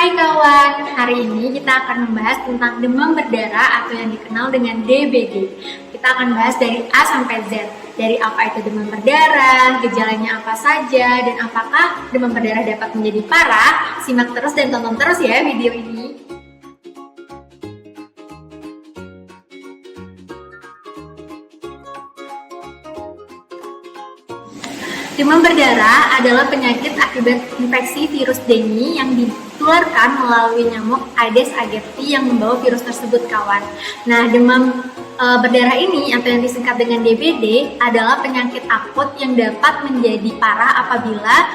Hai kawan, hari ini kita akan membahas tentang demam berdarah atau yang dikenal dengan DBD. Kita akan bahas dari A sampai Z, dari apa itu demam berdarah, gejalanya apa saja, dan apakah demam berdarah dapat menjadi parah. Simak terus dan tonton terus ya video ini. Demam berdarah adalah penyakit akibat infeksi virus dengue yang ditularkan melalui nyamuk Aedes aegypti yang membawa virus tersebut, kawan. Nah, demam berdarah ini atau yang disingkat dengan DBD adalah penyakit akut yang dapat menjadi parah apabila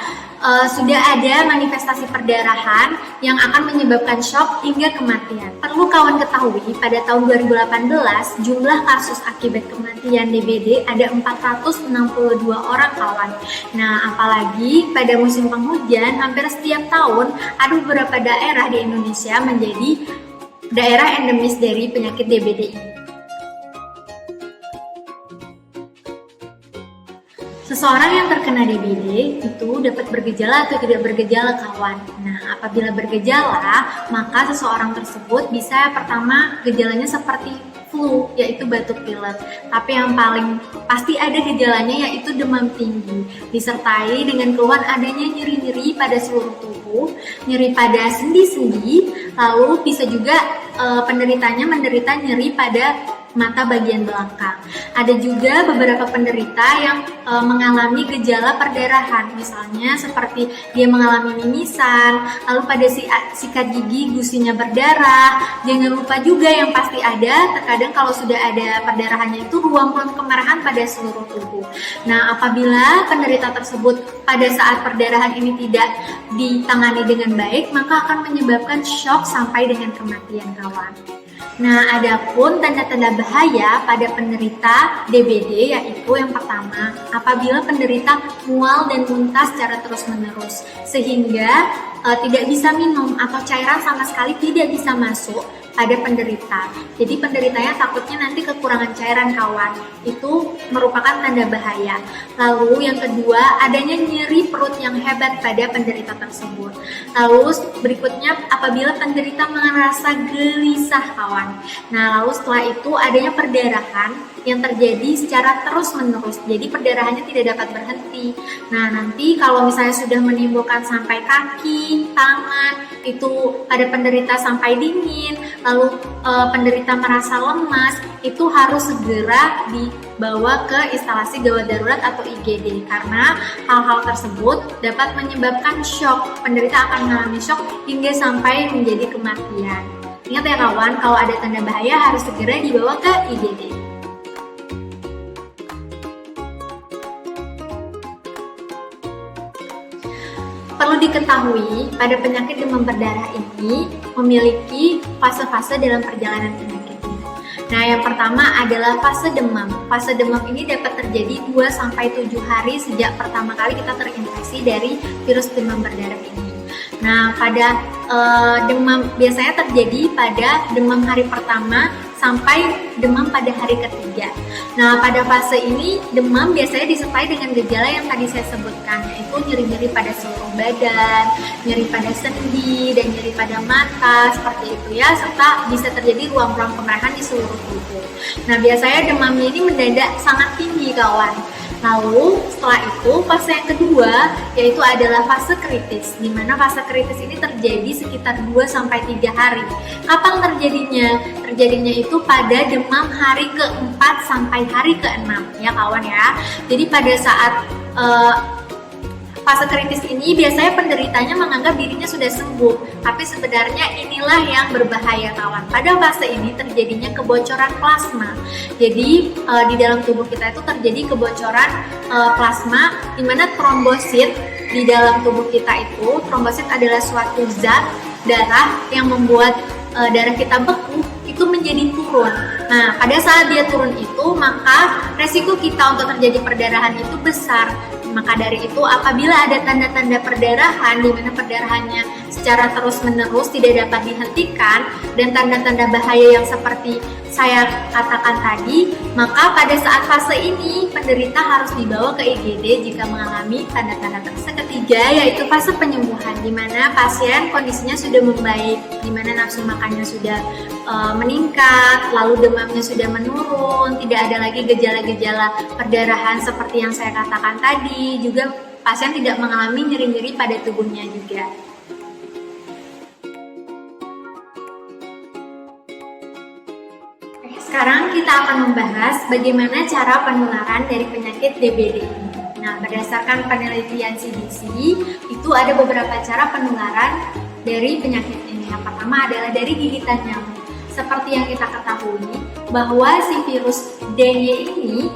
sudah ada manifestasi perdarahan yang akan menyebabkan shock hingga kematian. Perlu kawan ketahui, pada tahun 2018 jumlah kasus akibat kematian DBD ada 462 orang, kawan. Nah, apalagi pada musim penghujan hampir setiap tahun ada beberapa daerah di Indonesia menjadi daerah endemis dari penyakit DBD ini. Seseorang yang terkena DBD itu dapat bergejala atau tidak bergejala, kawan. Nah, apabila bergejala, maka seseorang tersebut bisa pertama gejalanya seperti flu, yaitu batuk pilek. Tapi yang paling pasti ada gejalanya yaitu demam tinggi, disertai dengan keluhan adanya nyeri-nyeri pada seluruh tubuh, nyeri pada sendi-sendi, lalu bisa juga penderitanya menderita nyeri pada mata bagian belakang. Ada juga beberapa penderita yang mengalami gejala perdarahan, misalnya seperti dia mengalami mimisan, lalu pada sikat gigi gusinya berdarah. Jangan lupa juga yang pasti ada, terkadang kalau sudah ada perdarahannya itu ruam-ruam kemerahan pada seluruh tubuh. Nah, apabila penderita tersebut pada saat perdarahan ini tidak ditangani dengan baik, maka akan menyebabkan shock sampai dengan kematian, kawan. Nah, adapun tanda-tanda bahaya pada penderita DBD yaitu yang pertama, apabila penderita mual dan muntah secara terus-menerus sehingga tidak bisa minum atau cairan sama sekali tidak bisa masuk pada penderita. Jadi penderitanya takutnya nanti kekurangan cairan, kawan. Itu merupakan tanda bahaya. Lalu yang kedua, adanya nyeri perut yang hebat pada penderita tersebut. Lalu berikutnya, apabila penderita merasa gelisah, kawan. Nah, lalu setelah itu adanya perdarahan yang terjadi secara terus-menerus. Jadi perdarahannya tidak dapat berhenti. Nah, nanti kalau misalnya sudah menimbulkan sampai kaki, tangan, itu pada penderita sampai dingin, lalu penderita merasa lemas, itu harus segera dibawa ke instalasi gawat darurat atau IGD karena hal-hal tersebut dapat menyebabkan shock. Penderita akan mengalami shock hingga sampai menjadi kematian. Ingat ya kawan, kalau ada tanda bahaya harus segera dibawa ke IGD. Perlu diketahui, pada penyakit demam berdarah ini memiliki fase-fase dalam perjalanan penyakitnya. Nah, yang pertama adalah fase demam. Fase demam ini dapat terjadi 2-7 hari sejak pertama kali kita terinfeksi dari virus demam berdarah ini. Nah, pada demam biasanya terjadi pada demam hari pertama sampai demam pada hari ketiga. Nah, pada fase ini demam biasanya disertai dengan gejala yang tadi saya sebutkan, yaitu nyeri-nyeri pada seluruh badan, nyeri pada sendi, dan nyeri pada mata, seperti itu ya, serta bisa terjadi ruam-ruam kemerahan di seluruh tubuh. Nah, biasanya demamnya ini mendadak sangat tinggi, kawan. Lalu setelah itu fase yang kedua yaitu adalah fase kritis, di mana fase kritis ini terjadi sekitar 2-3 hari. Kapan terjadinya? Terjadinya itu pada demam hari ke-4 sampai hari ke-6 ya kawan ya. Jadi pada saat fase kritis ini biasanya penderitanya menganggap dirinya sudah sembuh, tapi sebenarnya inilah yang berbahaya, kawan. Pada fase ini terjadinya kebocoran plasma. Jadi di dalam tubuh kita itu terjadi kebocoran plasma, di mana trombosit di dalam tubuh kita itu, trombosit adalah suatu zat darah yang membuat darah kita beku itu menjadi turun. Nah, pada saat dia turun itu, maka resiko kita untuk terjadi perdarahan itu besar. Maka dari itu, apabila ada tanda-tanda perdarahan di mana perdarahannya secara terus-menerus tidak dapat dihentikan dan tanda-tanda bahaya yang seperti saya katakan tadi, maka pada saat fase ini penderita harus dibawa ke IGD jika mengalami tanda-tanda ketiga, yaitu fase penyembuhan, di mana pasien kondisinya sudah membaik, di mana nafsu makannya sudah meningkat, lalu demamnya sudah menurun, tidak ada lagi gejala-gejala perdarahan seperti yang saya katakan tadi, juga pasien tidak mengalami nyeri-nyeri pada tubuhnya juga. Sekarang kita akan membahas bagaimana cara penularan dari penyakit DBD ini. Nah, berdasarkan penelitian CDC, itu ada beberapa cara penularan dari penyakit ini. Yang pertama adalah dari gigitan nyamuk. Seperti yang kita ketahui, bahwa si virus dengue ini,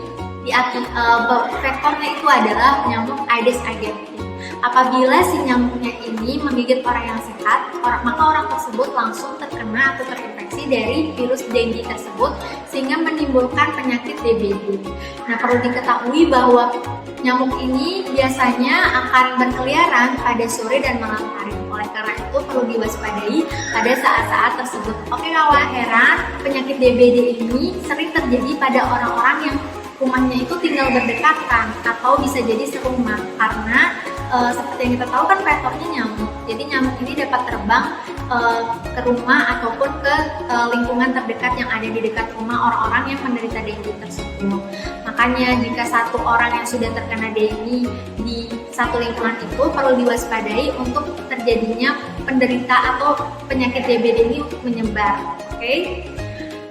vektornya itu adalah nyamuk Aedes aegypti. Apabila si nyamuknya ini menggigit orang yang sehat, maka orang tersebut langsung terkena atau terinfeksi dari virus dengue tersebut sehingga menimbulkan penyakit DBD. Nah, perlu diketahui bahwa nyamuk ini biasanya akan berkeliaran pada sore dan malam hari. Oleh karena itu perlu diwaspadai pada saat-saat tersebut. Oke kawan, heran penyakit DBD ini sering terjadi pada orang-orang yang rumahnya itu tinggal berdekatan atau bisa jadi serumah karena seperti yang kita tahu kan vektornya nyamuk. Jadi nyamuk ini dapat terbang ke rumah ataupun ke lingkungan terdekat yang ada di dekat rumah orang-orang yang menderita dengue tersebut. Makanya jika satu orang yang sudah terkena dengue di satu lingkungan itu perlu diwaspadai untuk terjadinya penderita atau penyakit DBD ini untuk menyebar. Oke?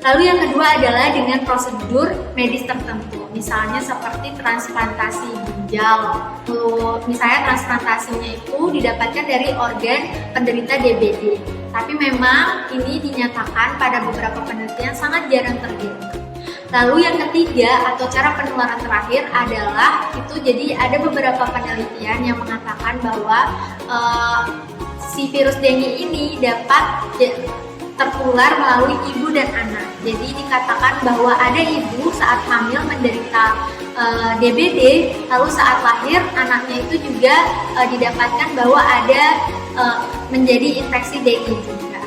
Lalu yang kedua adalah dengan prosedur medis tertentu, misalnya seperti transplantasi ginjal. Misalnya transplantasinya itu didapatkan dari organ penderita DBD. Tapi memang ini dinyatakan pada beberapa penelitian sangat jarang terjadi. Lalu yang ketiga atau cara penularan terakhir adalah itu jadi ada beberapa penelitian yang mengatakan bahwa si virus dengue ini dapat tertular melalui ibu dan anak. Jadi dikatakan bahwa ada ibu saat hamil menderita DBD, lalu saat lahir anaknya itu juga didapatkan bahwa ada menjadi infeksi dengue juga.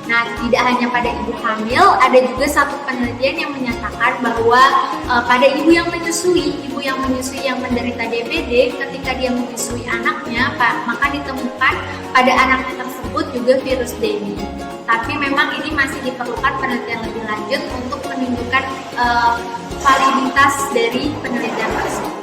Nah, tidak hanya pada ibu hamil, ada juga satu penelitian yang menyatakan bahwa pada ibu yang menyusui yang menderita DBD, ketika dia menyusui anaknya, maka ditemukan pada anaknya tersebut juga virus dengue. Tapi memang ini masih diperlukan penelitian lebih lanjut untuk menunjukkan validitas dari penelitian tersebut.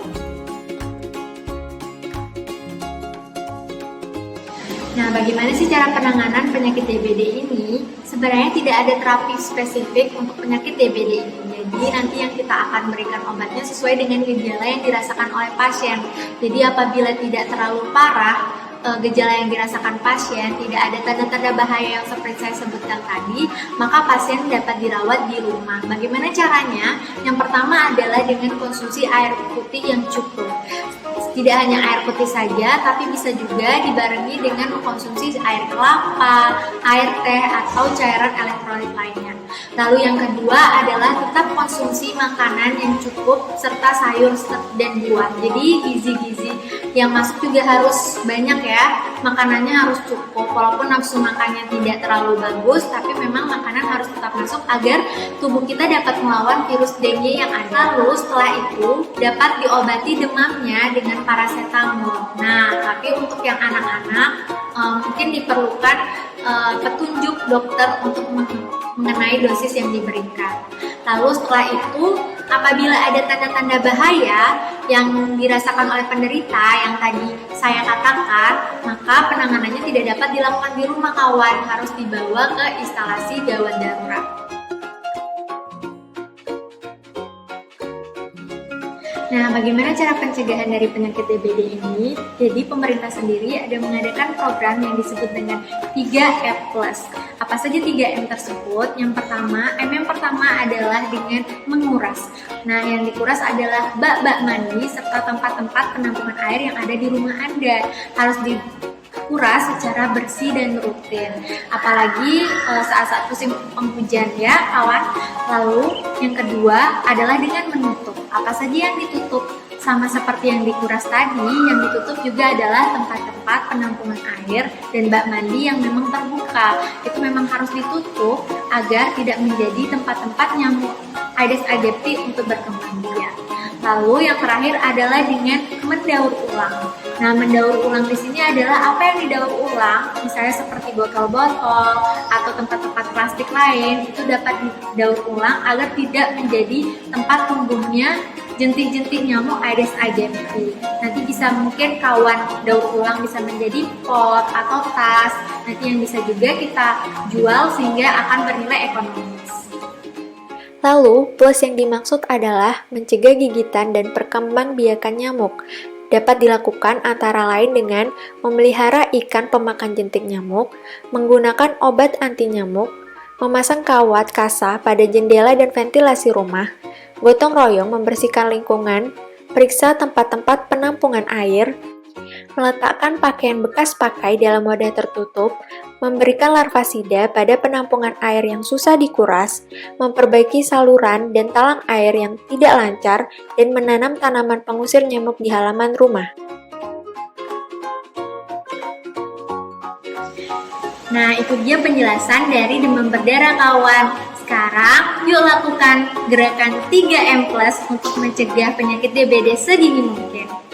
Nah, bagaimana sih cara penanganan penyakit DBD ini? Sebenarnya tidak ada terapi spesifik untuk penyakit DBD ini. Jadi nanti yang kita akan berikan obatnya sesuai dengan gejala yang dirasakan oleh pasien. Jadi apabila tidak terlalu parah gejala yang dirasakan pasien, tidak ada tanda-tanda bahaya yang seperti saya sebutkan tadi, maka pasien dapat dirawat di rumah. Bagaimana caranya? Yang pertama adalah dengan konsumsi air putih yang cukup. Tidak hanya air putih saja, tapi bisa juga dibarengi dengan mengkonsumsi air kelapa, air teh, atau cairan elektrolit lainnya. Lalu yang kedua adalah tetap konsumsi makanan yang cukup serta sayur dan buah. Jadi gizi-gizi yang masuk juga harus banyak ya, makanannya harus cukup. Walaupun nafsu makannya tidak terlalu bagus, tapi memang makanan harus tetap masuk agar tubuh kita dapat melawan virus dengue yang ada. Lalu setelah itu dapat diobati demamnya dengan paracetamol. Nah, tapi untuk yang anak-anak mungkin diperlukan petunjuk dokter untuk mengenai dosis yang diberikan. Lalu setelah itu, apabila ada tanda-tanda bahaya yang dirasakan oleh penderita yang tadi saya katakan, maka penanganannya tidak dapat dilakukan di rumah kawan, harus dibawa ke instalasi gawat darurat. Nah, bagaimana cara pencegahan dari penyakit DBD ini? Jadi, pemerintah sendiri ada mengadakan program yang disebut dengan 3M+. Apa saja 3M tersebut? Yang pertama adalah dengan menguras. Nah, yang dikuras adalah bak-bak mandi serta tempat-tempat penampungan air yang ada di rumah Anda. Harus dikuras secara bersih dan rutin. Apalagi saat-saat musim penghujan ya, kawan. Lalu, yang kedua adalah dengan menutup. Apa saja yang ditutup? sama seperti yang dikuras tadi, yang ditutup juga adalah tempat-tempat penampungan air dan bak mandi yang memang terbuka. Itu memang harus ditutup agar tidak menjadi tempat-tempat nyamuk Aedes aegypti untuk berkembang biak. Lalu yang terakhir adalah dengan mendaur ulang. Nah, mendaur ulang di sini adalah apa yang didaur ulang, misalnya seperti botol-botol atau tempat-tempat plastik lain, itu dapat didaur ulang agar tidak menjadi tempat tumbuhnya jentik-jentik nyamuk Aedes aegypti. Nanti bisa mungkin kawan daur ulang bisa menjadi pot atau tas, nanti yang bisa juga kita jual sehingga akan bernilai ekonomis. Lalu, plus yang dimaksud adalah mencegah gigitan dan perkembangbiakan nyamuk. Dapat dilakukan antara lain dengan memelihara ikan pemakan jentik nyamuk, menggunakan obat anti nyamuk, memasang kawat kasa pada jendela dan ventilasi rumah, gotong royong membersihkan lingkungan, periksa tempat-tempat penampungan air, meletakkan pakaian bekas pakai dalam wadah tertutup, memberikan larvasida pada penampungan air yang susah dikuras, memperbaiki saluran dan talang air yang tidak lancar, dan menanam tanaman pengusir nyamuk di halaman rumah. Nah, itu dia penjelasan dari demam berdarah kawan. Sekarang, yuk lakukan gerakan 3M+ untuk mencegah penyakit DBD sedini mungkin.